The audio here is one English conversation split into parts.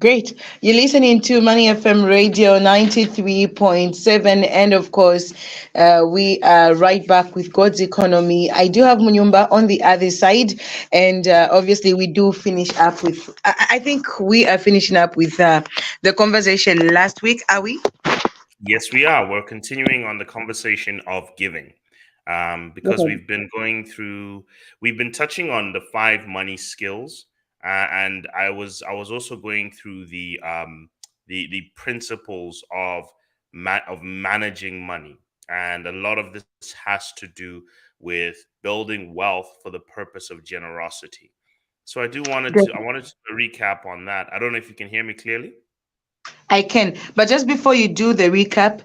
Great. You're listening to Money FM Radio 93.7. And of course, we are right back with God's Economy. I do have Munyumba on the other side. And obviously, we do finish up with, I think we are finishing up with the conversation last week, are we? Yes, we are. We're continuing on the conversation of giving. Because we've been touching on the five money skills, and I was also going through the principles of managing money, and a lot of this has to do with building wealth for the purpose of generosity. So I wanted to recap on that. I don't know if you can hear me clearly. I can. But just before you do the recap,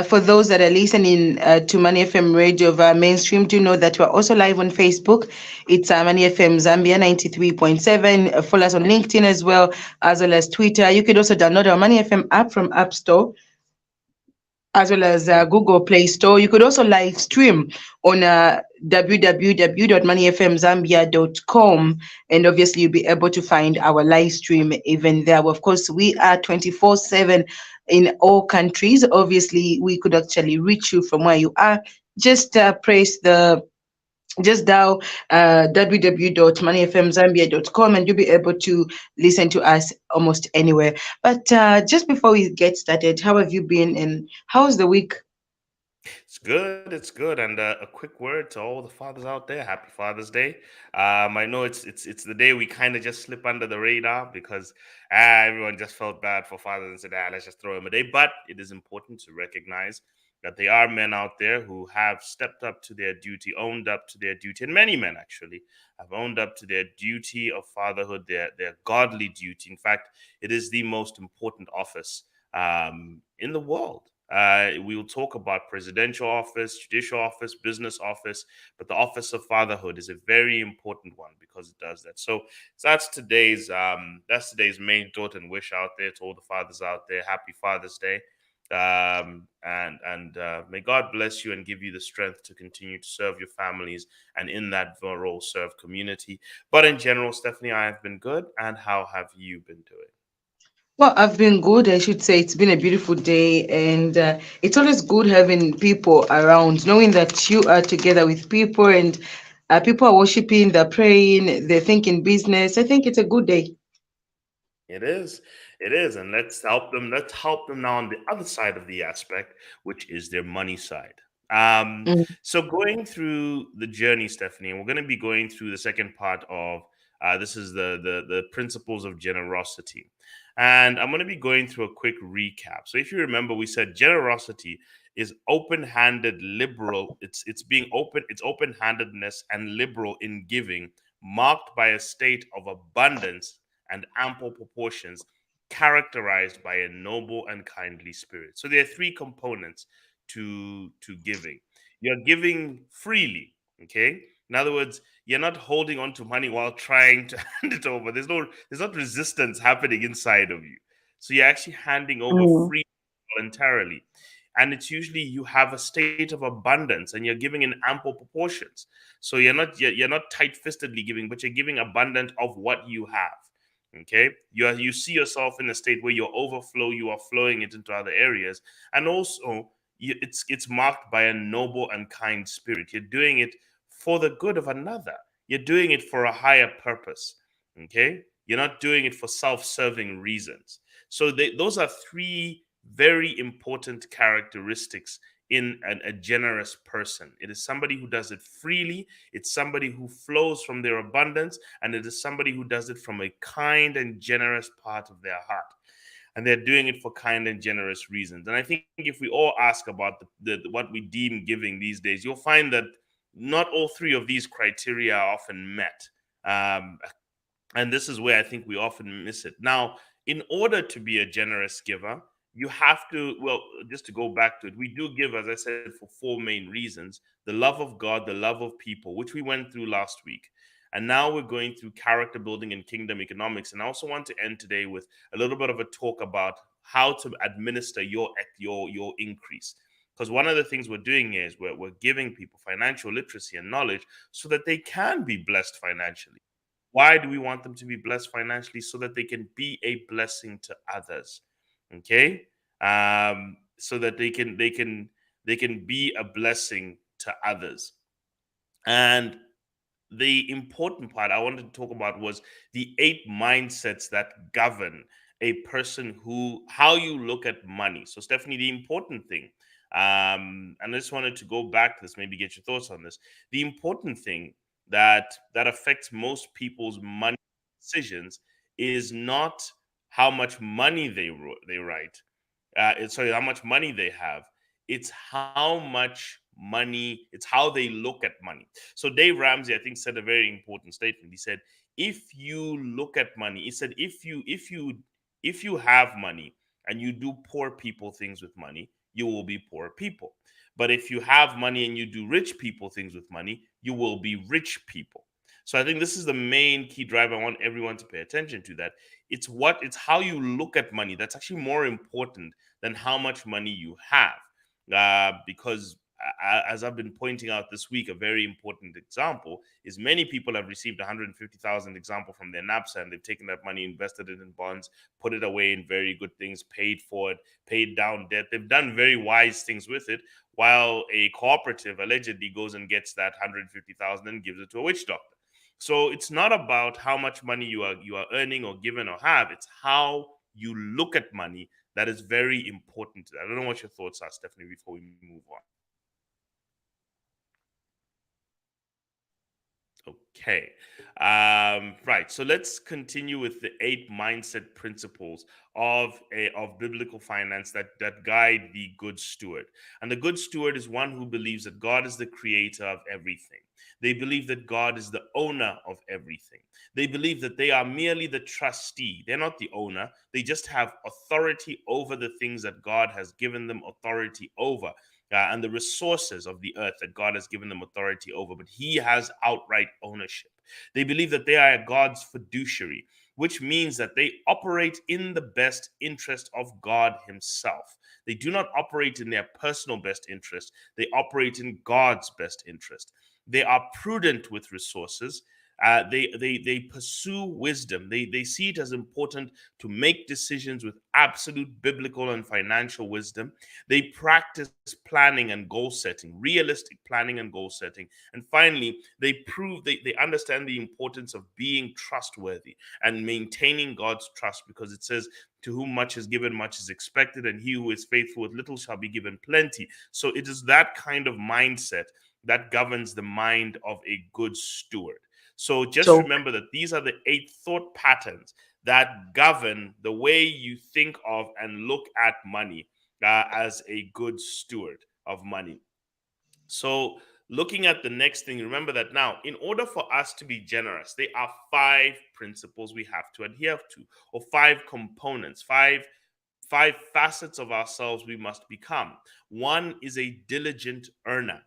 for those that are listening to Money FM Radio via mainstream, do know that we're also live on Facebook. It's Money FM Zambia 93.7. Follow us on LinkedIn as well as Twitter. You could also download our Money FM app from App Store as well as Google Play Store. You could also live stream on www.moneyfmzambia.com, and obviously you'll be able to find our live stream even there. Of course, we are 24/7 in all countries. Obviously, we could actually reach you from where you are. Just press the just dial www.moneyfmzambia.com and you'll be able to listen to us almost anywhere. But just before we get started, how have you been and how's the week? It's good. It's good. And a quick word to all the fathers out there. Happy Father's Day. I know it's the day we kind of just slip under the radar because everyone just felt bad for fathers and said, let's just throw him a day. But it is important to recognize that there are men out there who have stepped up to their duty, owned up to their duty, and many men actually have owned up to their duty of fatherhood, their godly duty. In fact, it is the most important office in the world. We will talk about presidential office, judicial office, business office, but the office of fatherhood is a very important one because it does that. So that's today's main thought and wish out there to all the fathers out there. Happy Father's Day, and may God bless you and give you the strength to continue to serve your families and in that role serve community. But in general, Stephanie, I have been good. And how have you been doing? Well, I've been good. I should say it's been a beautiful day, and it's always good having people around, knowing that you are together with people and people are worshiping, they're praying, they're thinking business. I think it's a good day. It is. It is. And let's help them. Let's help them now on the other side of the aspect, which is their money side. Mm. So going through the journey, Stephanie, and we're going to be going through the second part of this is the principles of generosity. And I'm going to be going through a quick recap. So if you remember, we said generosity is open-handed, liberal. It's being open, it's open-handedness and liberal in giving, marked by a state of abundance and ample proportions, characterized by a noble and kindly spirit. So there are three components to giving. You're giving freely, okay? In other words, you're not holding on to money while trying to hand it over. There's not resistance happening inside of you. So you're actually handing over Mm. free voluntarily. And it's usually you have a state of abundance and you're giving in ample proportions. So you're not tight-fistedly giving, but you're giving abundant of what you have. Okay, you see yourself in a state where you overflow, you are flowing it into other areas, and also it's marked by a noble and kind spirit. You're doing it for the good of another. You're doing it for a higher purpose. Okay, you're not doing it for self-serving reasons. So those are three very important characteristics in a generous person. It is somebody who does it freely. It's somebody who flows from their abundance, and it is somebody who does it from a kind and generous part of their heart. And they're doing it for kind and generous reasons. And I think if we all ask about what we deem giving these days, you'll find that not all three of these criteria are often met. Um, and this is where I think we often miss it. Now, in order to be a generous giver, you have to, well, just to go back to it, we do give, as I said, for four main reasons: the love of God, the love of people, which we went through last week. And now we're going through character building and kingdom economics. And I also want to end today with a little bit of a talk about how to administer your increase. Because one of the things we're doing here is we're giving people financial literacy and knowledge so that they can be blessed financially. Why do we want them to be blessed financially? So that they can be a blessing to others. Okay? So that they can be a blessing to others. And the important part I wanted to talk about was the 8 mindsets that govern a person who how you look at money. So Stephanie, the important thing, and I just wanted to go back to this, maybe get your thoughts on this. The important thing that affects most people's money decisions is not how much money they write. Sorry, how much money they have. It's how much money. It's how they look at money. So Dave Ramsey, I think, said a very important statement. He said, "If you look at money," he said, "if you have money and you do poor people things with money, you will be poor people. But if you have money and you do rich people things with money, you will be rich people." So I think this is the main key driver. I want everyone to pay attention to that. It's how you look at money that's actually more important than how much money you have. Because as I've been pointing out this week, a very important example is many people have received 150,000 example from their NAPSA, and they've taken that money, invested it in bonds, put it away in very good things, paid for it, paid down debt. They've done very wise things with it, while a cooperative allegedly goes and gets that 150,000 and gives it to a witch doctor. So it's not about how much money you are earning or given or have. It's how you look at money that is very important. I don't know what your thoughts are, Stephanie, before we move on. Okay. Right. So let's continue with the 8 mindset principles of biblical finance that guide the good steward. And the good steward is one who believes that God is the creator of everything. They believe that God is the owner of everything. They believe that they are merely the trustee. They're not the owner. They just have authority over the things that God has given them authority over, and the resources of the earth that God has given them authority over, but He has outright ownership. They believe that they are God's fiduciary, which means that they operate in the best interest of God Himself. They do not operate in their personal best interest, they operate in God's best interest. They are prudent with resources. They pursue wisdom. They see it as important to make decisions with absolute biblical and financial wisdom. They practice planning and goal setting, realistic planning and goal setting. And finally, they understand the importance of being trustworthy and maintaining God's trust, because it says, "To whom much is given, much is expected, and he who is faithful with little shall be given plenty." So it is that kind of mindset that governs the mind of a good steward. So just So remember that these are the 8 thought patterns that govern the way you think of and look at money, as a good steward of money. So, looking at the next thing, remember that now, in order for us to be generous, there are 5 principles we have to adhere to, or 5 components, five facets of ourselves we must become. One is a diligent earner.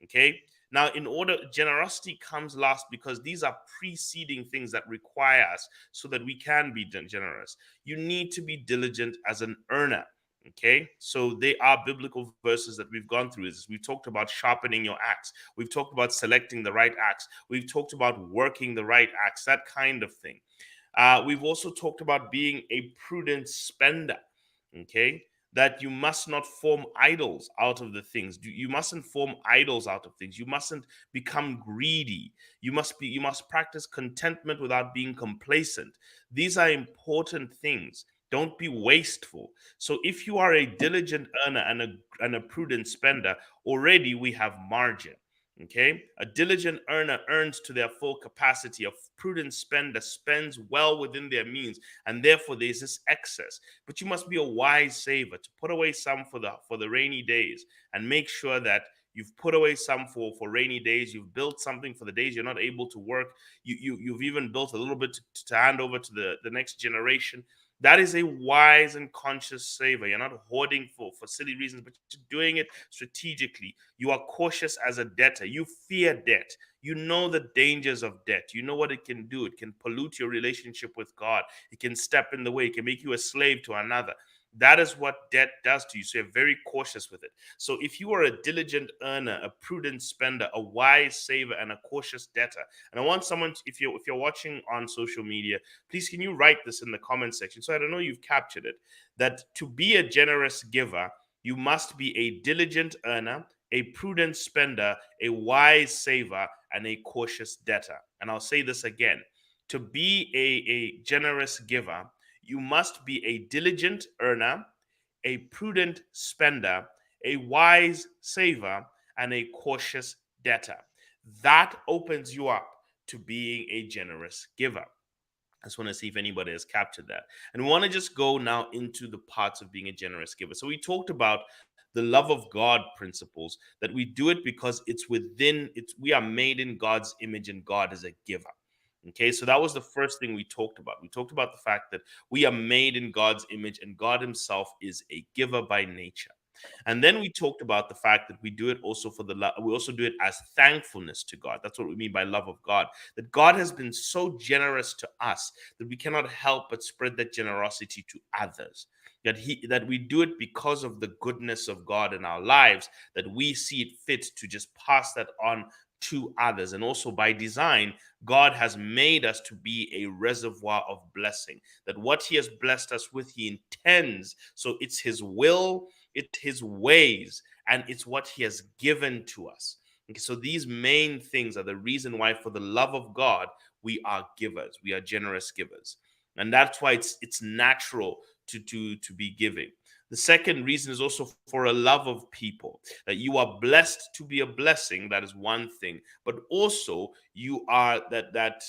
Okay. Now, in order, generosity comes last because these are preceding things that require us so that we can be generous. You need to be diligent as an earner. Okay, so they are biblical verses that we've gone through. We've talked about sharpening your axe. We've talked about selecting the right axe. We've talked about working the right axe, that kind of thing. We've also talked about being a prudent spender. Okay, that you must not form idols out of the things. You mustn't form idols out of things. You mustn't become greedy. You must practice contentment without being complacent. These are important things. Don't be wasteful. So if you are a diligent earner and a prudent spender, already we have margin. Okay, a diligent earner earns to their full capacity. A prudent spender spends well within their means, and therefore there's this excess. But you must be a wise saver to put away some for the rainy days, and make sure that you've put away some for rainy days. You've built something for the days you're not able to work. You've even built a little bit to hand over to the next generation. That is a wise and conscious saver. You're not hoarding for silly reasons, but you're doing it strategically. You are cautious as a debtor. You fear debt. You know the dangers of debt. You know what it can do. It can pollute your relationship with God. It can step in the way. It can make you a slave to another. That is what debt does to you. So you're very cautious with it. So if you are a diligent earner, a prudent spender, a wise saver, and a cautious debtor, and I want someone, if you're watching on social media, please can you write this in the comment section so I don't know you've captured it. That to be a generous giver, you must be a diligent earner, a prudent spender, a wise saver, and a cautious debtor. And I'll say this again. To be a generous giver, you must be a diligent earner, a prudent spender, a wise saver, and a cautious debtor. That opens you up to being a generous giver. I just want to see if anybody has captured that. And we want to just go now into the parts of being a generous giver. So we talked about the love of God principles, that we do it because we are made in God's image and God is a giver. Okay, so that was the first thing we talked about. We talked about the fact that we are made in God's image and God Himself is a giver by nature. And then we talked about the fact that we do it also for the love. We also do it as thankfulness to God. That's what we mean by love of God. That God has been so generous to us that we cannot help but spread that generosity to others. That we do it because of the goodness of God in our lives, that we see it fit to just pass that on to others. And also by design, God has made us to be a reservoir of blessing. That what He has blessed us with, He intends. So it's His will, it's His ways, and it's what He has given to us. Okay, so these main things are the reason why, for the love of God, we are givers. We are generous givers. And that's why it's natural to be giving. The second reason is also for a love of people, that you are blessed to be a blessing. That is one thing, but also you are that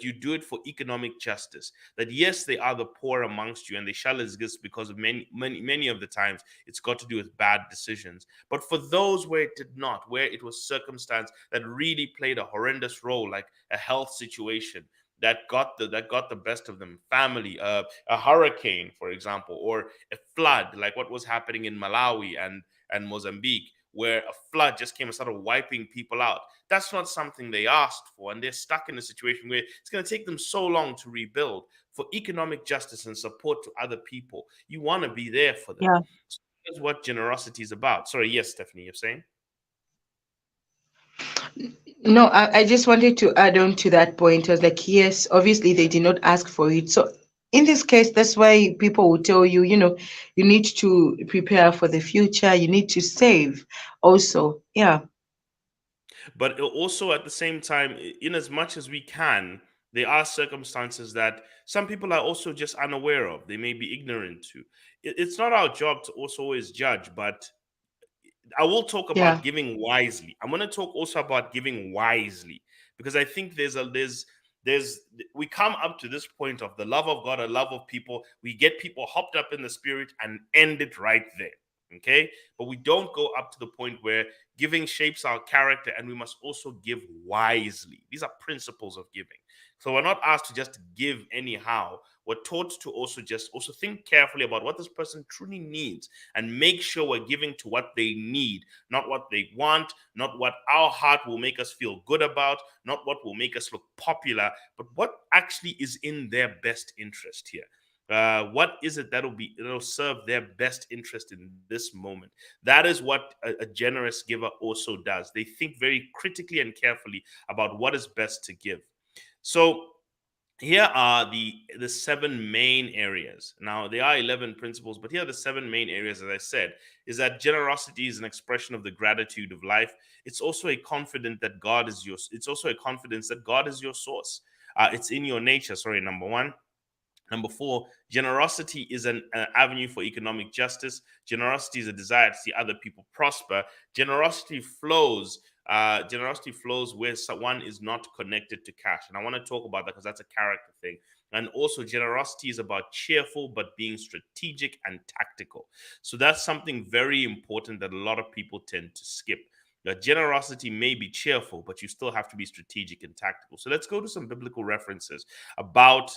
you do it for economic justice. That yes, they are the poor amongst you, and they shall exist because of many of the times it's got to do with bad decisions. But for those where it did not, where it was circumstance that really played a horrendous role, like a health situation that got the best of them, family, a hurricane, for example, or a flood, like what was happening in Malawi and Mozambique, where a flood just came and started wiping people out. That's not something they asked for, and they're stuck in a situation where it's going to take them so long to rebuild. For economic justice and support to other people, you want to be there for them. Yeah. So that's what generosity is about. Sorry, yes, Stephanie, you're saying? No, I just wanted to add on to that point. I was like, yes, obviously they did not ask for it. So in this case, that's why people will tell you, you need to prepare for the future. You need to save also. Yeah. But also at the same time, in as much as we can, there are circumstances that some people are also just unaware of. They may be ignorant to. It's not our job to also always judge, but I will talk Yeah. about giving wisely. I'm going to talk also about giving wisely, because I think there's we come up to this point of the love of God, a love of people. We get people hopped up in the spirit and end it right there. Okay, but we don't go up to the point where giving shapes our character, and we must also give wisely. These are principles of giving. So we're not asked to just give anyhow. We're taught to also think carefully about what this person truly needs and make sure we're giving to what they need, not what they want, not what our heart will make us feel good about, not what will make us look popular, but what actually is in their best interest here. What is it that'll serve their best interest in this moment? That is what a generous giver also does. They think very critically and carefully about what is best to give. So here are the seven main areas. Now there are 11 principles, but here are the seven main areas. As I said, is that generosity is an expression of the gratitude of life. It's also a confidence that God is yours. It's also a confidence that God is your source. It's in your nature. Sorry, number one. Number four, generosity is an avenue for economic justice. Generosity is a desire to see other people prosper. Generosity flows where someone is not connected to cash. And I want to talk about that because that's a character thing. And also, generosity is about cheerful but being strategic and tactical. So that's something very important that a lot of people tend to skip. Generosity may be cheerful, but you still have to be strategic and tactical. So let's go to some biblical references about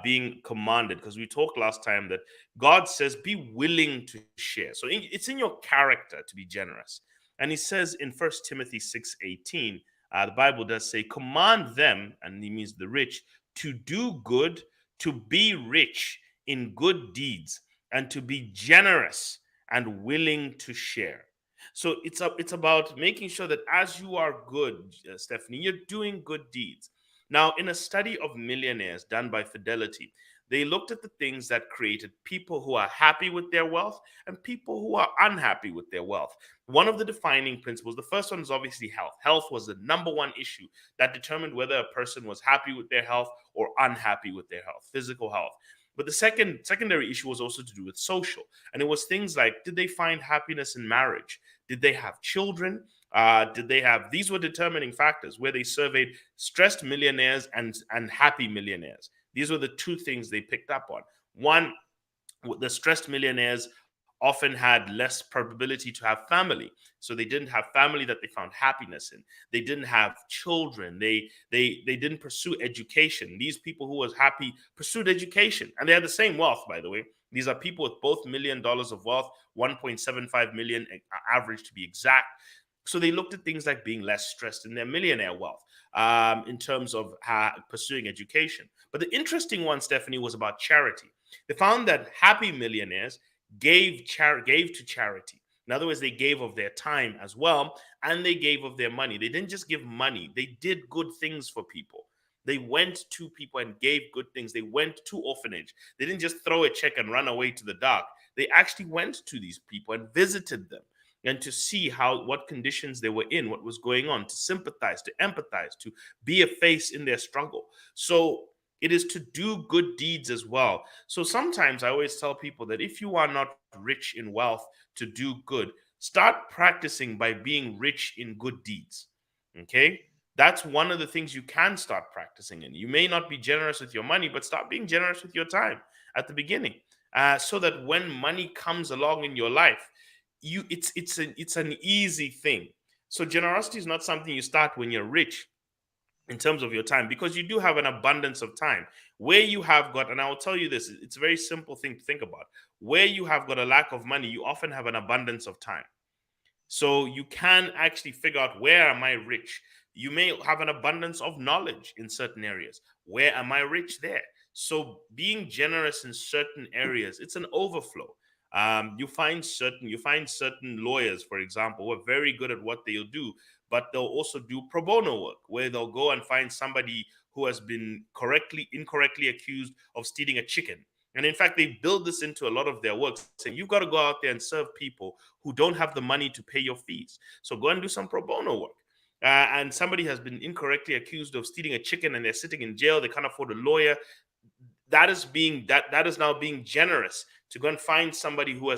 being commanded, because we talked last time that God says be willing to share. So it's in your character to be generous. And He says in First Timothy 6:18, the Bible does say, command them, and He means the rich, to do good, to be rich in good deeds, and to be generous and willing to share. So it's about making sure that as you are good, Stephanie, you're doing good deeds. Now, in a study of millionaires done by Fidelity, they looked at the things that created people who are happy with their wealth and people who are unhappy with their wealth. One of the defining principles, the first one is obviously health. Health was the number one issue that determined whether a person was happy with their health or unhappy with their health, physical health. But the secondary issue was also to do with social, and it was things like, did they find happiness in marriage? Did they have children? Did they have? These were determining factors where they surveyed stressed millionaires and happy millionaires. These were the two things they picked up on. One, the stressed millionaires often had less probability to have family, so they didn't have family that they found happiness in. They didn't have children. They didn't pursue education. These people who was happy pursued education, and they had the same wealth, by the way. These are people with both $1 million of wealth, 1.75 million average to be exact. So they looked at things like being less stressed in their millionaire wealth, in terms of pursuing education. But the interesting one, Stephanie, was about charity. They found that happy millionaires gave to charity. In other words, they gave of their time as well, and they gave of their money. They didn't just give money; they did good things for people. They went to people and gave good things. They went to orphanage. They didn't just throw a check and run away to the dark. They actually went to these people and visited them, and to see what conditions they were in, what was going on, to sympathize, to empathize, to be a face in their struggle. So it is to do good deeds as well. So sometimes I always tell people that if you are not rich in wealth to do good, start practicing by being rich in good deeds. Okay? That's one of the things you can start practicing in. You may not be generous with your money, but start being generous with your time at the beginning, so that when money comes along in your life, it's an easy thing. So generosity is not something you start when you're rich in terms of your time, because you do have an abundance of time where you have got, and I will tell you this, it's a very simple thing to think about. Where you have got a lack of money, you often have an abundance of time. So you can actually figure out, where am I rich? You may have an abundance of knowledge in certain areas. Where am I rich there? So being generous in certain areas, it's an overflow. You find certain lawyers, for example, who are very good at what they'll do, but they'll also do pro bono work, where they'll go and find somebody who has been incorrectly accused of stealing a chicken. And in fact, they build this into a lot of their work, saying you've got to go out there and serve people who don't have the money to pay your fees. So go and do some pro bono work. And somebody has been incorrectly accused of stealing a chicken, and they're sitting in jail. They can't afford a lawyer. That is now being generous, to go and find somebody who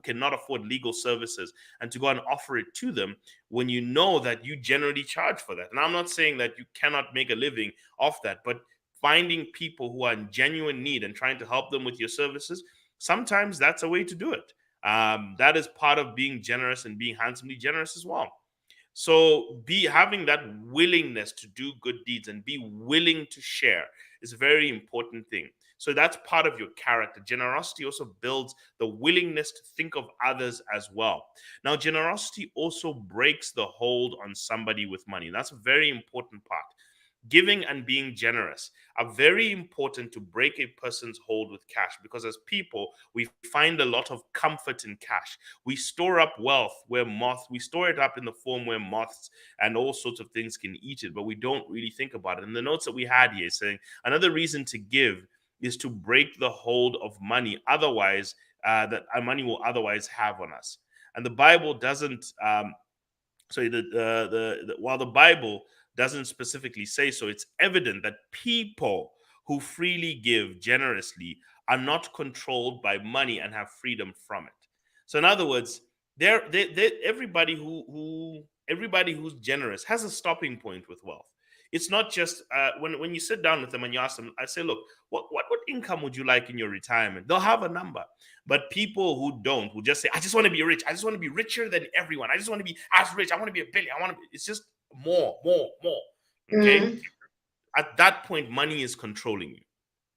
cannot afford legal services, and to go and offer it to them, when you know that you generally charge for that. And I'm not saying that you cannot make a living off that, but finding people who are in genuine need and trying to help them with your services, sometimes that's a way to do it. That is part of being generous and being handsomely generous as well. So be having that willingness to do good deeds and be willing to share is a very important thing. So that's part of your character. Generosity also builds the willingness to think of others as well. Now, generosity also breaks the hold on somebody with money. That's a very important part. Giving and being generous are very important to break a person's hold with cash, because as people, we find a lot of comfort in cash. We store up wealth we store it up in the form where moths and all sorts of things can eat it, but we don't really think about it. And the notes that we had here saying another reason to give is to break the hold of money, otherwise, that our money will otherwise have on us. And the Bible doesn't, while the Bible doesn't specifically say so, it's evident that people who freely give generously are not controlled by money and have freedom from it. So, in other words, everybody everybody who's generous has a stopping point with wealth. It's not just when you sit down with them and you ask them, I say, look, what income would you like in your retirement? They'll have a number. But people who don't will just say, I just want to be rich. I just want to be richer than everyone. I just want to be as rich. I want to be a billion. It's just more, more, more. Okay. Mm. At that point, money is controlling you.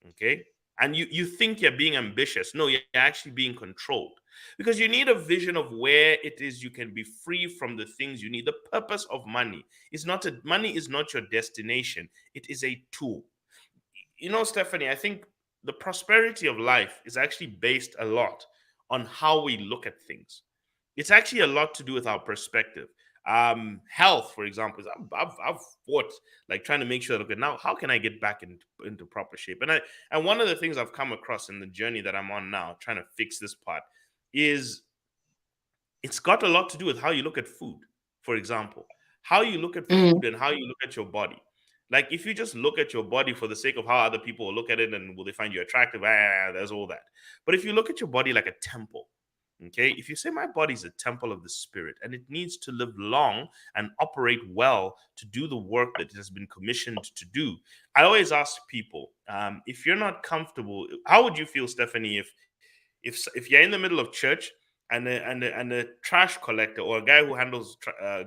Okay. And you think you're being ambitious. No, you're actually being controlled, because you need a vision of where it is you can be free from the things you need. The purpose of money is money is not your destination. It is a tool. Stephanie, I think the prosperity of life is actually based a lot on how we look at things. It's actually a lot to do with our perspective. Health, for example, I've fought like trying to make sure that, okay, now how can I get back into proper shape? And one of the things I've come across in the journey that I'm on now, trying to fix this part, is it's got a lot to do with how you look at food. For example, how you look at Mm. food and how you look at your body. Like if you just look at your body for the sake of how other people will look at it and will they find you attractive, there's all that. But if you look at your body like a temple, okay, if you say my body is a temple of the spirit and it needs to live long and operate well to do the work that it has been commissioned to do, I always ask people, if you're not comfortable, how would you feel, Stephanie, if you're in the middle of church and a trash collector or a guy who handles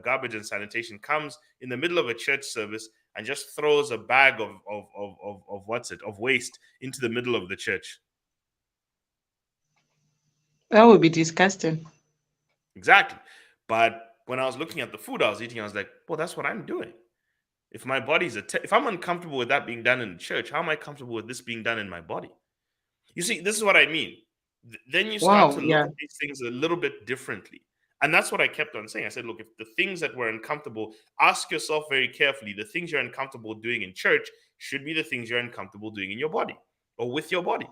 garbage and sanitation comes in the middle of a church service and just throws a bag of what's it of waste into the middle of the church? That would be disgusting. Exactly. But when I was looking at the food I was eating, I was like, well, that's what I'm doing. If my body's if I'm uncomfortable with that being done in the church, how am I comfortable with this being done in my body? You see, this is what I mean. Then you start Wow. to look Yeah. at these things a little bit differently. And that's what I kept on saying. I said, look, if the things that were uncomfortable, ask yourself very carefully, the things you're uncomfortable doing in church should be the things you're uncomfortable doing in your body or with your body.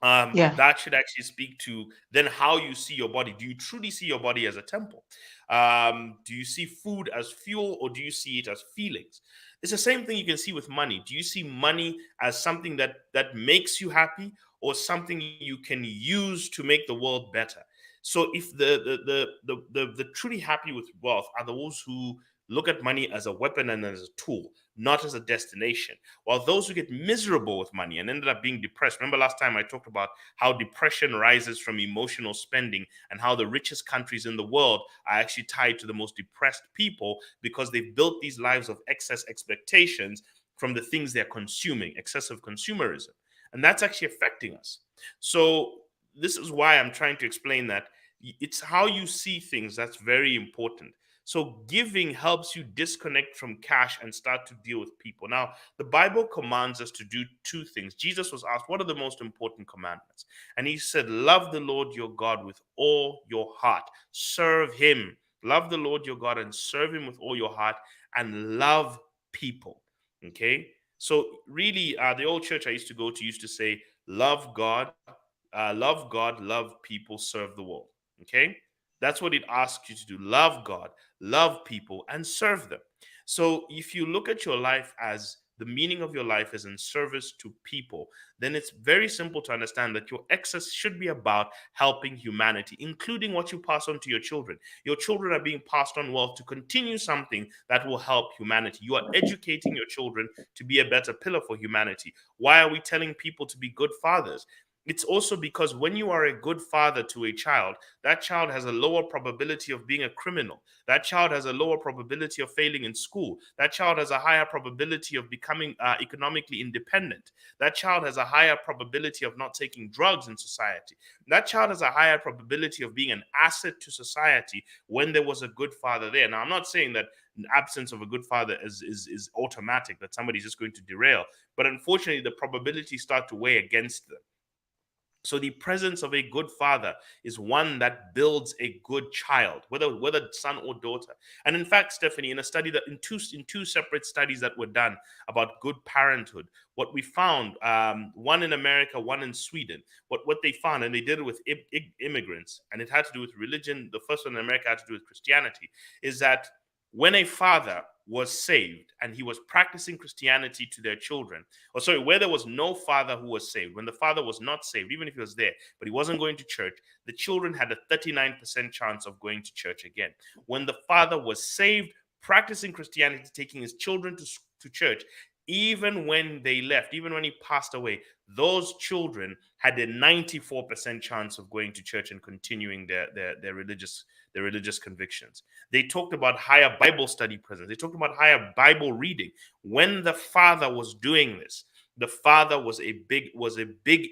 Yeah. That should actually speak to then how you see your body. Do you truly see your body as a temple? Do you see food as fuel or do you see it as feelings? It's the same thing you can see with money. Do you see money as something that makes you happy or something you can use to make the world better? So if the truly happy with wealth are those who look at money as a weapon and as a tool, not as a destination. While those who get miserable with money and ended up being depressed, remember last time I talked about how depression rises from emotional spending and how the richest countries in the world are actually tied to the most depressed people because they've built these lives of excess expectations from the things they're consuming, excessive consumerism. And that's actually affecting us. So, this is why I'm trying to explain that it's how you see things that's very important. So giving helps you disconnect from cash and start to deal with people. Now, the Bible commands us to do two things. Jesus was asked, what are the most important commandments? And he said, love the Lord your God with all your heart. Serve him. Love the Lord your God and serve him with all your heart and love people. Okay? So really, the old church I used to go to used to say, love God, love people, serve the world. Okay? That's what it asks you to do. Love God, love people, and serve them. So if you look at your life as the meaning of your life is in service to people, then it's very simple to understand that your excess should be about helping humanity, including what you pass on to your children. Your children are being passed on wealth to continue something that will help humanity. You are educating your children to be a better pillar for humanity. Why are we telling people to be good fathers? It's also because when you are a good father to a child, that child has a lower probability of being a criminal. That child has a lower probability of failing in school. That child has a higher probability of becoming economically independent. That child has a higher probability of not taking drugs in society. That child has a higher probability of being an asset to society when there was a good father there. Now, I'm not saying that the absence of a good father is automatic, that somebody's just going to derail. But unfortunately, the probabilities start to weigh against them. So the presence of a good father is one that builds a good child, whether son or daughter. And in fact, Stephanie, in a study that in two separate studies that were done about good parenthood, what we found, one in America, one in Sweden, what they found, and they did it with immigrants, and it had to do with religion. The first one in America had to do with Christianity, is that when a father was saved and he was practicing Christianity to their children, or sorry, where there was no father who was saved, when the father was not saved, even if he was there, but he wasn't going to church, the children had a 39% chance of going to church again. When the father was saved, practicing Christianity, taking his children to church, even when they left, even when he passed away, those children had a 94% chance of going to church and continuing their religious convictions. They talked about higher Bible study presence. They talked about higher Bible reading. When the father was doing this, the father was a big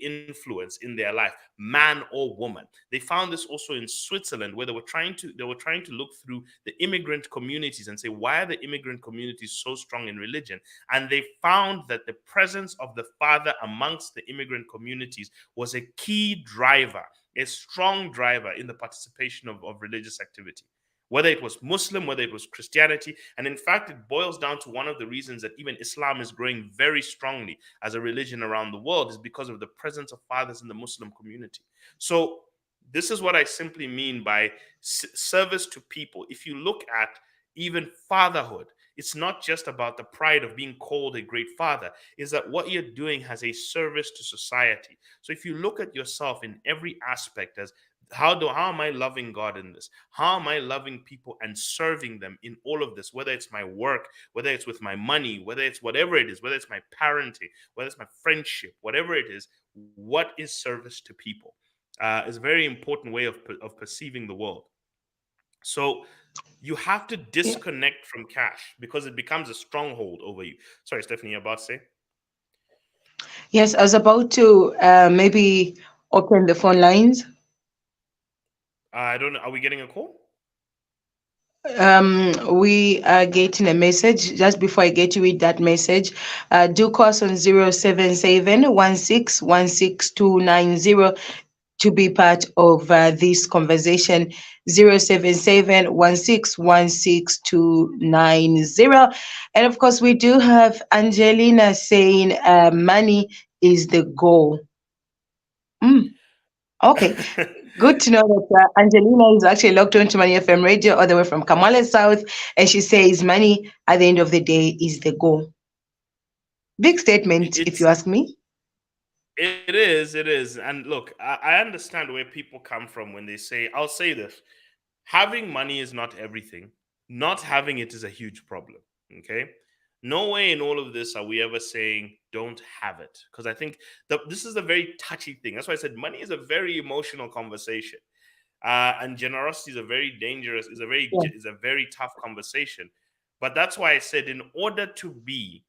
influence in their life, man or woman. They found this also in Switzerland, where they were trying to look through the immigrant communities and say, why are the immigrant communities so strong in religion? And they found that the presence of the father amongst the immigrant communities was a key driver, a strong driver in the participation of religious activity, whether it was Muslim, whether it was Christianity. And in fact, it boils down to one of the reasons that even Islam is growing very strongly as a religion around the world is because of the presence of fathers in the Muslim community. So this is what I simply mean by service to people. If you look at even fatherhood, it's not just about the pride of being called a great father, is that what you're doing has a service to society. So if you look at yourself in every aspect as how am I loving God in this? How am I loving people and serving them in all of this? Whether it's my work, whether it's with my money, whether it's whatever it is, whether it's my parenting, whether it's my friendship, whatever it is, what is service to people? Is a very important way of perceiving the world. So you have to Yeah. disconnect from cash because it becomes a stronghold over you. Sorry, Stephanie, you're about to say? Yes, I was about to maybe open the phone lines. I don't know. Are we getting a call? We are getting a message. Just before I get to read that message, do call us on 077 to be part of this conversation. 077 And of course, we do have Angelina saying money is the goal. Mm, okay. Good to know that Angelina is actually logged on to Money FM radio all the way from Kamala South, and she says money at the end of the day is the goal. Big statement, if you it's ask me. it is. And look, I understand where people come from when they say, I'll say this: having money is not everything. Not having it is a huge problem. Okay. No way in all of this are we ever saying don't have it. Because I think this is a very touchy thing. That's why I said money is a very emotional conversation. And generosity is a very dangerous, Yeah. is a very tough conversation. But that's why I said, in order to be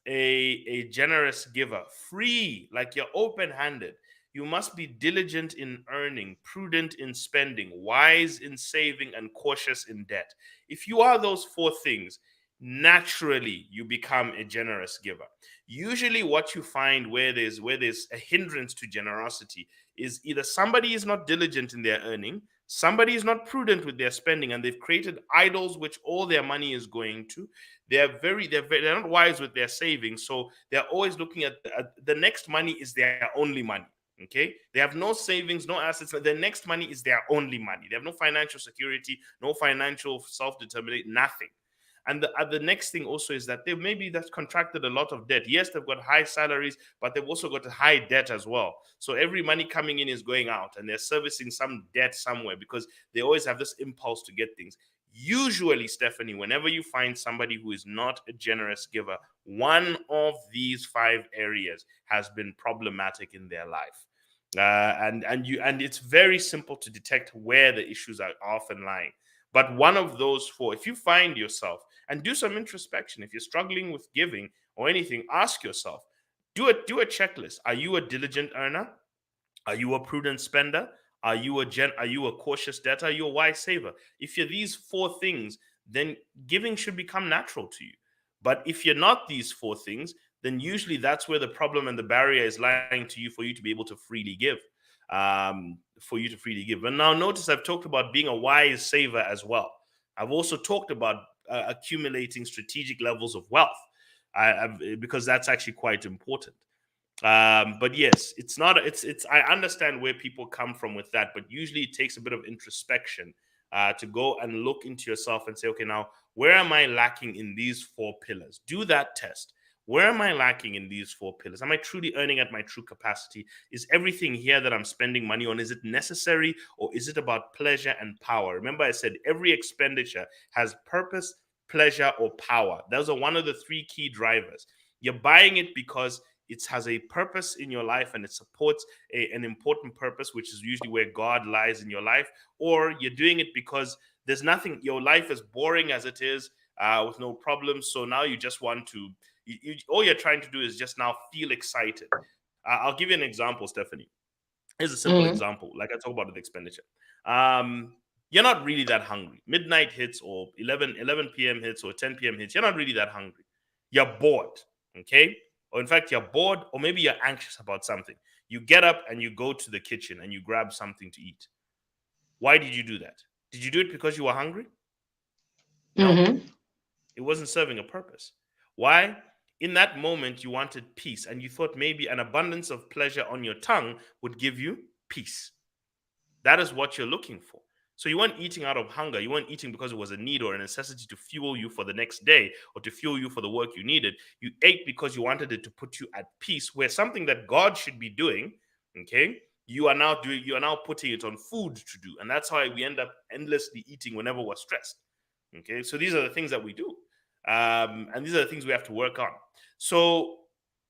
a generous giver, free, like you're open-handed, you must be diligent in earning, prudent in spending, wise in saving, and cautious in debt. If you are those four things, naturally you become a generous giver. Usually what you find where there's a hindrance to generosity is either somebody is not diligent in their earning, somebody is not prudent with their spending, and they've created idols which all their money is going to. They're not wise with their savings, so they're always looking at the next money is their only money. Okay, they have no savings, no assets. The next money is their only money. They have no financial security, no financial self-determination, nothing. And the next thing also is that they maybe that's contracted a lot of debt. Yes, they've got high salaries, but they've also got a high debt as well. So every money coming in is going out, and they're servicing some debt somewhere because they always have this impulse to get things. Usually, Stephanie, whenever you find somebody who is not a generous giver, one of these five areas has been problematic in their life. And it's very simple to detect where the issues are often lying. But one of those four, if you find yourself, and do some introspection, if you're struggling with giving or anything, ask yourself, do a checklist. Are you a diligent earner? Are you a prudent spender? Are you a cautious debtor? Are you a wise saver? If you're these four things, then giving should become natural to you. But if you're not these four things, then usually that's where the problem and the barrier is lying to you for you to be able to freely give. For you to freely give. And now notice I've talked about being a wise saver as well. I've also talked about accumulating strategic levels of wealth, because that's actually quite important. But yes, it's not. It's. I understand where people come from with that, but usually it takes a bit of introspection to go and look into yourself and say, okay, now where am I lacking in these four pillars? Do that test. Where am I lacking in these four pillars? Am I truly earning at my true capacity? Is everything here that I'm spending money on, is it necessary, or is it about pleasure and power? Remember, I said every expenditure has purpose, pleasure, or power. Those are one of the three key drivers. You're buying it because it has a purpose in your life and it supports an important purpose, which is usually where God lies in your life, or you're doing it because there's nothing, your life is boring as it is, with no problems. So now you just want to All you're trying to do is just now feel excited. I'll give you an example, Stephanie. Here's a simple Mm-hmm. example. Like I talk about the expenditure. Um, you're not really that hungry. Midnight hits or 11 p.m. hits or 10 p.m. hits. You're not really that hungry. You're bored. Okay. Or in fact, you're bored, or maybe you're anxious about something. You get up and you go to the kitchen and you grab something to eat. Why did you do that? Did you do it because you were hungry? No, Mm-hmm. it wasn't serving a purpose. Why? In that moment, you wanted peace and you thought maybe an abundance of pleasure on your tongue would give you peace. That is what you're looking for. So you weren't eating out of hunger. You weren't eating because it was a need or a necessity to fuel you for the next day or to fuel you for the work you needed. You ate because you wanted it to put you at peace, where something that God should be doing, okay, you are now putting it on food to do. And that's why we end up endlessly eating whenever we're stressed. Okay. So these are the things that we do. And these are the things we have to work on. So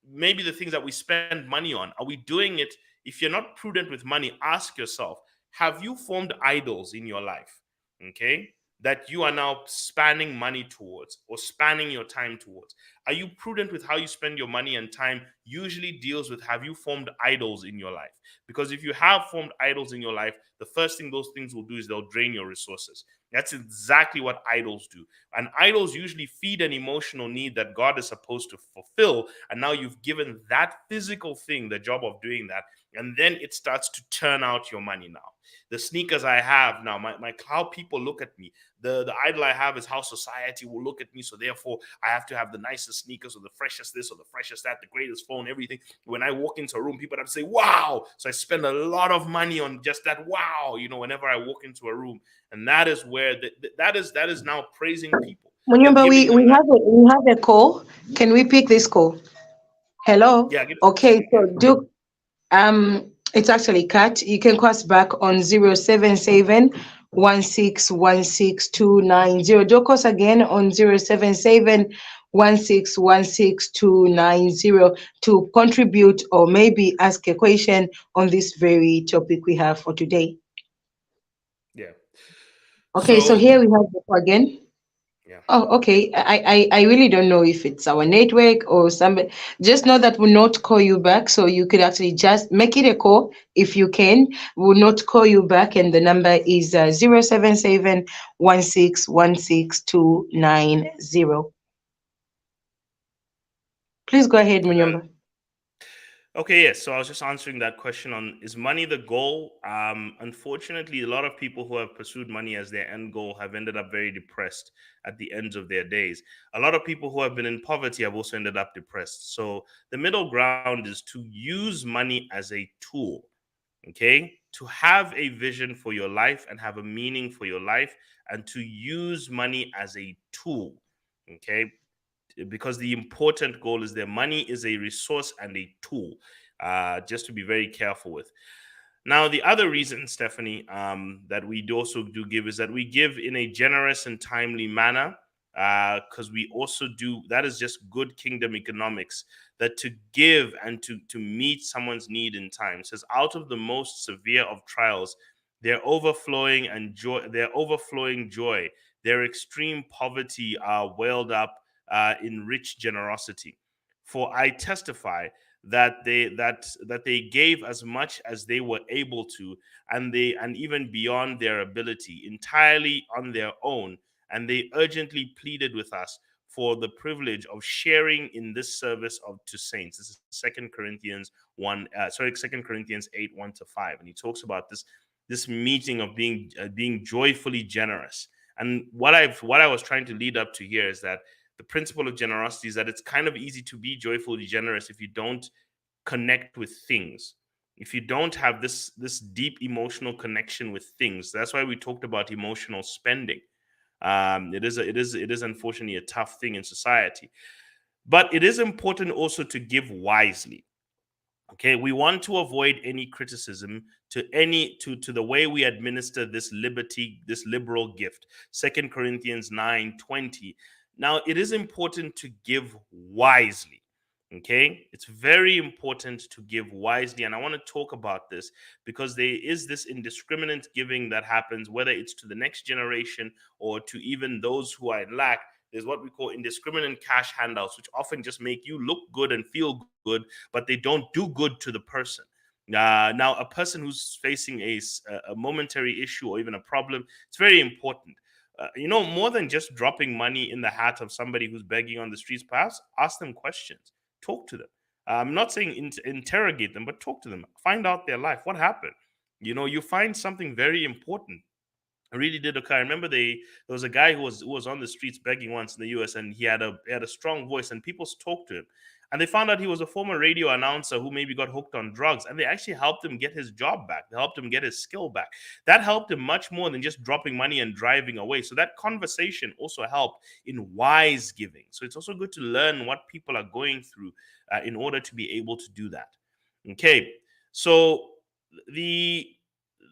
maybe the things that we spend money on, are we doing it? If you're not prudent with money, ask yourself, have you formed idols in your life? Okay. That you are now spanning money towards or spanning your time towards. Are you prudent with how you spend your money and time? Usually deals with, have you formed idols in your life? Because if you have formed idols in your life, the first thing those things will do is they'll drain your resources. That's exactly what idols do. And idols usually feed an emotional need that God is supposed to fulfill. And now you've given that physical thing the job of doing that. And then it starts to turn out your money now. The sneakers I have now, my how people look at me, the idol I have is how society will look at me. So therefore, I have to have the nicest sneakers or the freshest this or the freshest that, the greatest phone, everything. When I walk into a room, people have to say, wow. So I spend a lot of money on just that wow, whenever I walk into a room. And that is where that is now praising people. You're Munyumba, giving we them that. have a call. Can we pick this call? Hello. Yeah, Okay, so yeah. do it's actually cut. You can call us back on 077 1616 290. Do call us again on 077 1616 290 to contribute or maybe ask a question on this very topic we have for today. Yeah. Okay, so So here we have the call again. yeah. Oh, okay. I really don't know if it's our network or somebody. Just know that we'll not call you back. So you could actually just make it a call if you can. We'll not call you back. And the number is 077 Please go ahead, Munyumba. Okay, yes. So I was just answering that question on, is money the goal? Unfortunately, a lot of people who have pursued money as their end goal have ended up very depressed at the ends of their days. A lot of people who have been in poverty have also ended up depressed. So the middle ground is to use money as a tool, okay? To have a vision for your life and have a meaning for your life, and to use money as a tool, okay? Because the important goal is that money is a resource and a tool, just to be very careful with. Now, the other reason, Stephanie, that we also do give is that we give in a generous and timely manner, because we also do, that is just good kingdom economics, that to give and to meet someone's need in time. It says, out of the most severe of trials, their overflowing joy, their extreme poverty are welled up in rich generosity. For I testify that they gave as much as they were able to, and even beyond their ability, entirely on their own, and they urgently pleaded with us for the privilege of sharing in this service of to saints. This is Second Corinthians 8:1-5, and he talks about this meeting of being joyfully generous. And what I was trying to lead up to here is that the principle of generosity is that it's kind of easy to be joyfully generous if you don't connect with things, if you don't have this deep emotional connection with things. That's why we talked about emotional spending. It is unfortunately a tough thing in society, but it is important also to give wisely. Okay, we want to avoid any criticism to the way we administer this liberty, this liberal gift. Second Corinthians 9:20. Now, it is important to give wisely. Okay, it's very important to give wisely, and I want to talk about this because there is this indiscriminate giving that happens, whether it's to the next generation or to even those who are in lack. there's what we call indiscriminate cash handouts, which often just make you look good and feel good, but they don't do good to the person. Now, a person who's facing a momentary issue or even a problem, it's very important. More than just dropping money in the hat of somebody who's begging on the streets, perhaps ask them questions, talk to them. I'm not saying interrogate them, but talk to them, find out their life. What happened? You find something very important really did occur. I remember there was a guy who was on the streets begging once in the US, and he had a strong voice, and people talked to him, and they found out he was a former radio announcer who maybe got hooked on drugs, and they actually helped him get his job back. They helped him get his skill back. That helped him much more than just dropping money and driving away. So that conversation also helped in wise giving. So it's also good to learn what people are going through in order to be able to do that. Okay, so the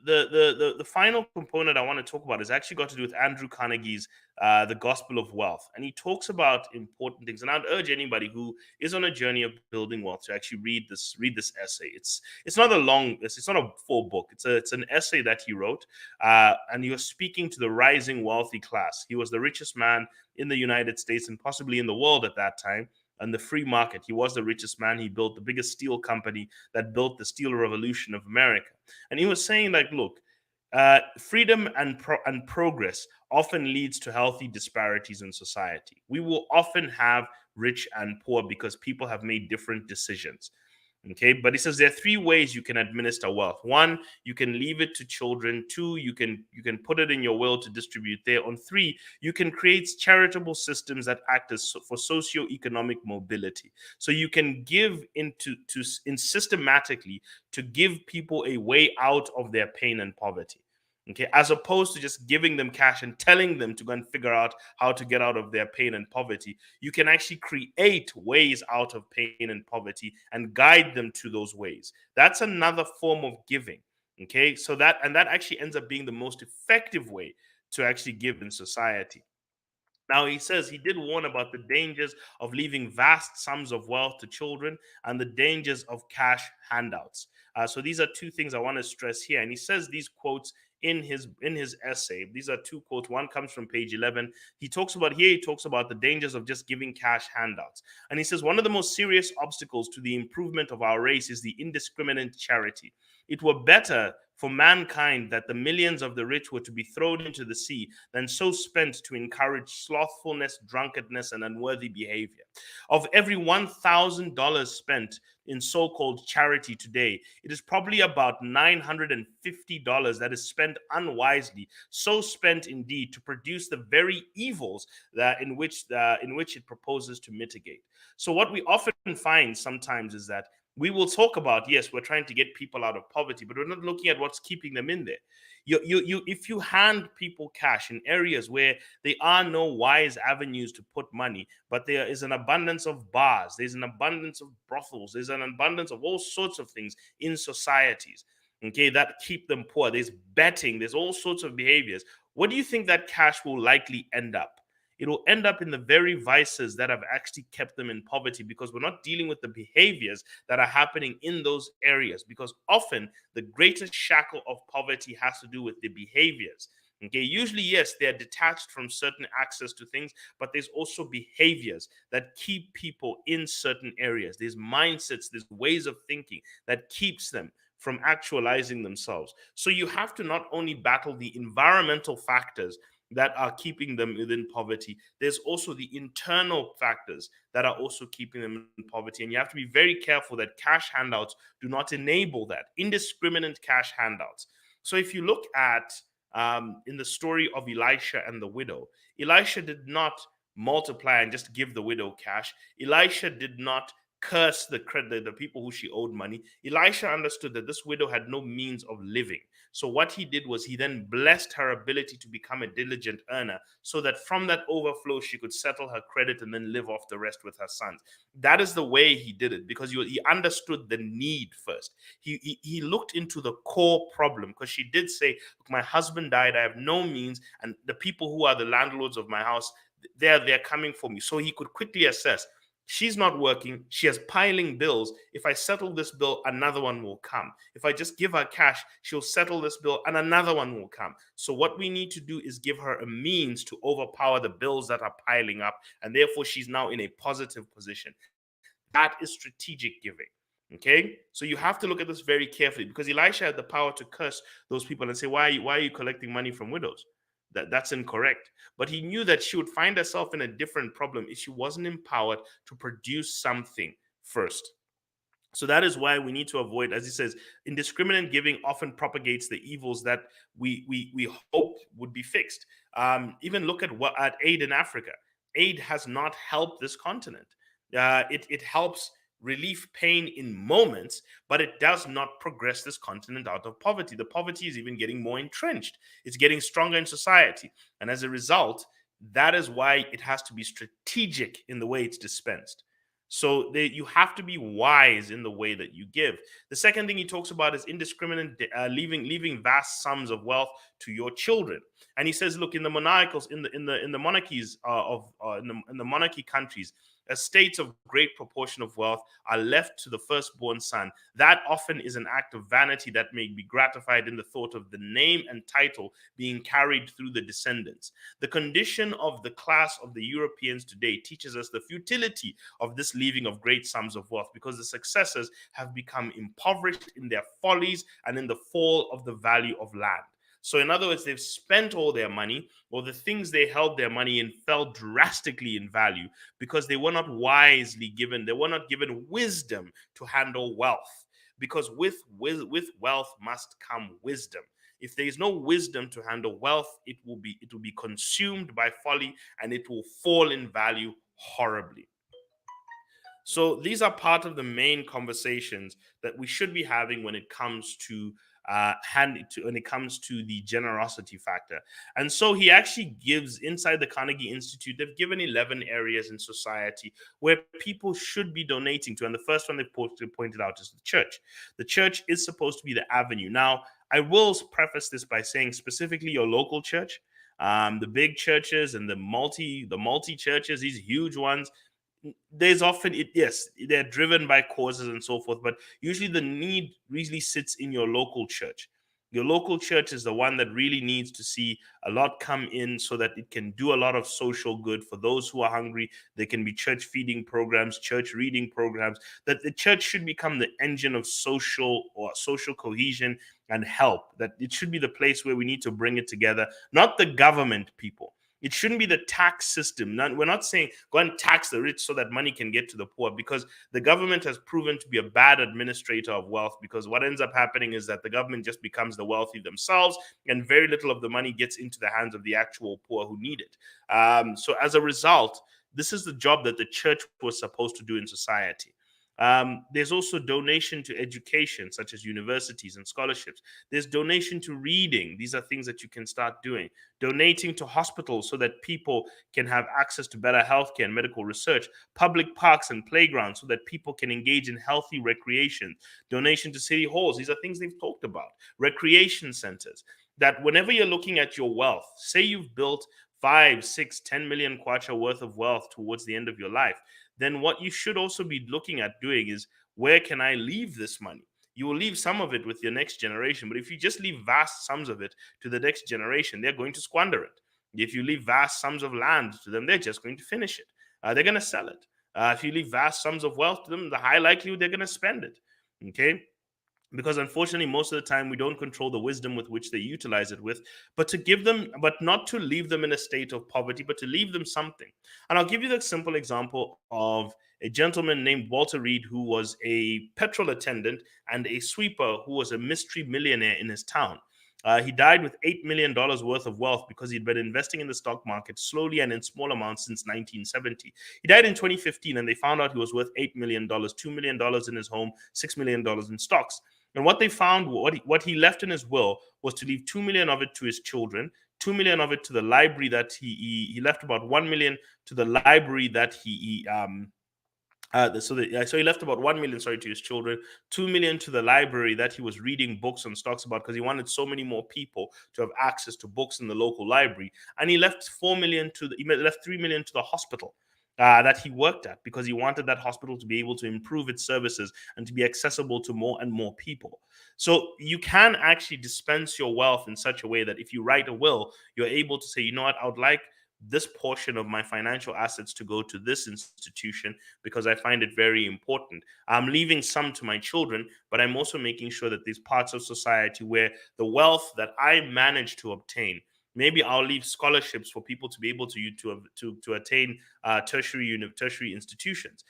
the final component I want to talk about is actually got to do with Andrew Carnegie's The Gospel of Wealth, and he talks about important things. And I'd urge anybody who is on a journey of building wealth to actually read this essay. It's not a long, it's not a full book. It's an essay that he wrote, and he was speaking to the rising wealthy class. He was the richest man in the United States and possibly in the world at that time. And the free market. He was the richest man. He built the biggest steel company that built the steel revolution of America. And he was saying, like, look, freedom and progress often leads to healthy disparities in society. We will often have rich and poor because people have made different decisions. Okay, but he says there are three ways you can administer wealth. One, you can leave it to children. Two, you can put it in your will to distribute there. On three, you can create charitable systems that act as for socioeconomic mobility. So you can give systematically to give people a way out of their pain and poverty. Okay, as opposed to just giving them cash and telling them to go and figure out how to get out of their pain and poverty. You can actually create ways out of pain and poverty and guide them to those ways. That's another form of giving. Okay, so that actually ends up being the most effective way to actually give in society. Now, he says he did warn about the dangers of leaving vast sums of wealth to children and the dangers of cash handouts. So these are two things I want to stress here. And he says these quotes in his essay. These are two quotes. One comes from page 11. He talks about the dangers of just giving cash handouts. And he says one of the most serious obstacles to the improvement of our race is the indiscriminate charity. It were better for mankind that the millions of the rich were to be thrown into the sea than so spent to encourage slothfulness, drunkenness, and unworthy behavior. Of every $1,000 spent in so-called charity today, it is probably about $950 that is spent unwisely, so spent indeed to produce the very evils in which it proposes to mitigate. So what we often find sometimes is that we will talk about, yes, we're trying to get people out of poverty, but we're not looking at what's keeping them in there. If you hand people cash in areas where there are no wise avenues to put money, but there is an abundance of bars, there's an abundance of brothels, there's an abundance of all sorts of things in societies, okay, that keep them poor. There's betting, there's all sorts of behaviors. What do you think that cash will likely end up? It will end up in the very vices that have actually kept them in poverty, because we're not dealing with the behaviors that are happening in those areas. Because often the greatest shackle of poverty has to do with the behaviors. Okay, usually, yes, they're detached from certain access to things, but there's also behaviors that keep people in certain areas. There's mindsets, there's ways of thinking that keeps them from actualizing themselves. So you have to not only battle the environmental factors that are keeping them within poverty, there's also the internal factors that are also keeping them in poverty. And you have to be very careful that cash handouts do not enable that, indiscriminate cash handouts. So if you look at in the story of Elisha and the widow, Elisha did not multiply and just give the widow cash. Elisha did not curse the people who she owed money. Elisha understood that this widow had no means of living. So what he did was he then blessed her ability to become a diligent earner, so that from that overflow she could settle her credit and then live off the rest with her sons. That is the way he did it, because he understood the need first. He looked into the core problem, because she did say, my husband died, I have no means, and the people who are the landlords of my house, they're coming for me. So he could quickly assess, She's not working. She has piling bills. If I settle this bill, another one will come. If I just give her cash, she'll settle this bill and another one will come. So what we need to do is give her a means to overpower the bills that are piling up. And therefore, she's now in a positive position. That is strategic giving. Okay, so you have to look at this very carefully, because Elisha had the power to curse those people and say, why are you collecting money from widows? That's incorrect. But he knew that she would find herself in a different problem if she wasn't empowered to produce something first. So that is why we need to avoid, as he says, indiscriminate giving often propagates the evils that we hope would be fixed. Even look at aid in Africa. Aid has not helped this continent. It helps relieve pain in moments, but it does not progress this continent out of poverty. The poverty is even getting more entrenched. It's getting stronger in society. And as a result, that is why it has to be strategic in the way it's dispensed. So you have to be wise in the way that you give. The second thing he talks about is indiscriminate leaving vast sums of wealth to your children. And he says, look, in the monarchies, in the monarchies in the monarchy countries, estates of great proportion of wealth are left to the firstborn son. That often is an act of vanity that may be gratified in the thought of the name and title being carried through the descendants. The condition of the class of the Europeans today teaches us the futility of this leaving of great sums of wealth, because the successors have become impoverished in their follies and in the fall of the value of land. So in other words, they've spent all their money, or the things they held their money in fell drastically in value because they were not wisely given. They were not given wisdom to handle wealth, because with wealth must come wisdom. If there is no wisdom to handle wealth, it will be consumed by folly and it will fall in value horribly. So these are part of the main conversations that we should be having when it comes to when it comes to the generosity factor. And so he actually gives, inside the Carnegie Institute, they've given 11 areas in society where people should be donating to. And the first one they pointed out is the church. The church is supposed to be the avenue. Now, I will preface this by saying specifically your local church, the big churches and the multi churches, these huge ones, there's often yes, they're driven by causes and so forth, but usually the need really sits in your local church. Your local church is the one that really needs to see a lot come in so that it can do a lot of social good for those who are hungry. There can be church feeding programs, church reading programs. That the church should become the engine of social cohesion and help. That it should be the place where we need to bring it together, not the government people. It shouldn't be the tax system. We're not saying go and tax the rich so that money can get to the poor, because the government has proven to be a bad administrator of wealth, because what ends up happening is that the government just becomes the wealthy themselves and very little of the money gets into the hands of the actual poor who need it. So as a result, this is the job that the church was supposed to do in society. There's also donation to education, such as universities and scholarships. There's donation to reading. These are things that you can start doing. Donating to hospitals so that people can have access to better healthcare and medical research. Public parks and playgrounds so that people can engage in healthy recreation. Donation to city halls. These are things they've talked about. Recreation centers. That whenever you're looking at your wealth, say you've built 5, 6, 10 million kwacha worth of wealth towards the end of your life, then what you should also be looking at doing is, where can I leave this money? You will leave some of it with your next generation, but if you just leave vast sums of it to the next generation, they're going to squander it. If you leave vast sums of land to them, they're just going to finish it. They're going to sell it. If you leave vast sums of wealth to them, the high likelihood they're going to spend it. Okay. Because unfortunately, most of the time we don't control the wisdom with which they utilize it with, but to give them, but not to leave them in a state of poverty, but to leave them something. And I'll give you the simple example of a gentleman named Walter Reed, who was a petrol attendant and a sweeper, who was a mystery millionaire in his town. He died with $8 million worth of wealth because he'd been investing in the stock market slowly and in small amounts since 1970. He died in 2015, and they found out he was worth $8 million, $2 million in his home, $6 million in stocks. And what they found, what he left in his will, was to leave 2 million of it to his children, 2 million of it to the library that he left about 1 million to the library that so he left about 1 million, to his children, 2 million to the library that he was reading books and stocks about, because he wanted so many more people to have access to books in the local library. And he left 3 million to the hospital. that he worked at, because he wanted that hospital to be able to improve its services and to be accessible to more and more people. So you can actually dispense your wealth in such a way that if you write a will, you're able to say, you know what, I would like this portion of my financial assets to go to this institution because I find it very important. I'm leaving some to my children, but I'm also making sure that there's parts of society where the wealth that I managed to obtain, maybe I'll leave scholarships for people to be able to attain tertiary institutions.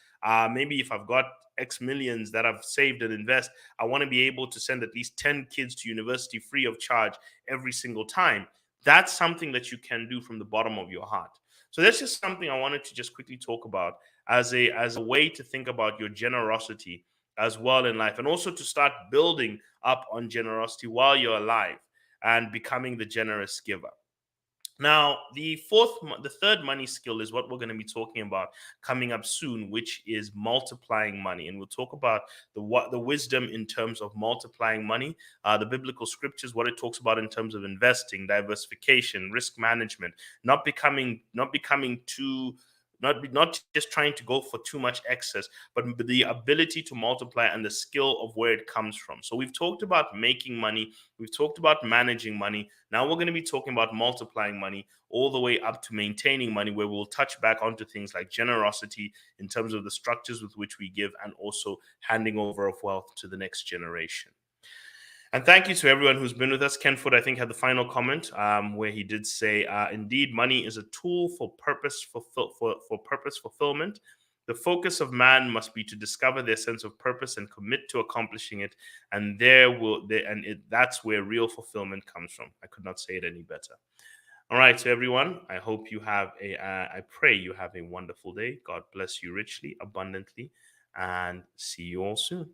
Maybe if I've got X millions that I've saved and invest, I want to be able to send at least 10 kids to university free of charge every single time. That's something that you can do from the bottom of your heart. So that's just something I wanted to just quickly talk about as a way to think about your generosity as well in life, and also to start building up on generosity while you're alive and becoming the generous giver. Now, the third money skill is what we're going to be talking about coming up soon, which is multiplying money, and we'll talk about the wisdom in terms of multiplying money, the biblical scriptures, what it talks about in terms of investing, diversification, risk management, not becoming too not just trying to go for too much excess, but the ability to multiply and the skill of where it comes from. So we've talked about making money, we've talked about managing money. Now we're going to be talking about multiplying money all the way up to maintaining money, where we'll touch back onto things like generosity in terms of the structures with which we give, and also handing over of wealth to the next generation. And thank you to everyone who's been with us. Ken Foot, I think, had the final comment where he did say, "Indeed, money is a tool for purpose fulfillment. The focus of man must be to discover their sense of purpose and commit to accomplishing it, and that's where real fulfillment comes from." I could not say it any better. All right, so everyone, I pray you have a wonderful day. God bless you richly, abundantly, and see you all soon.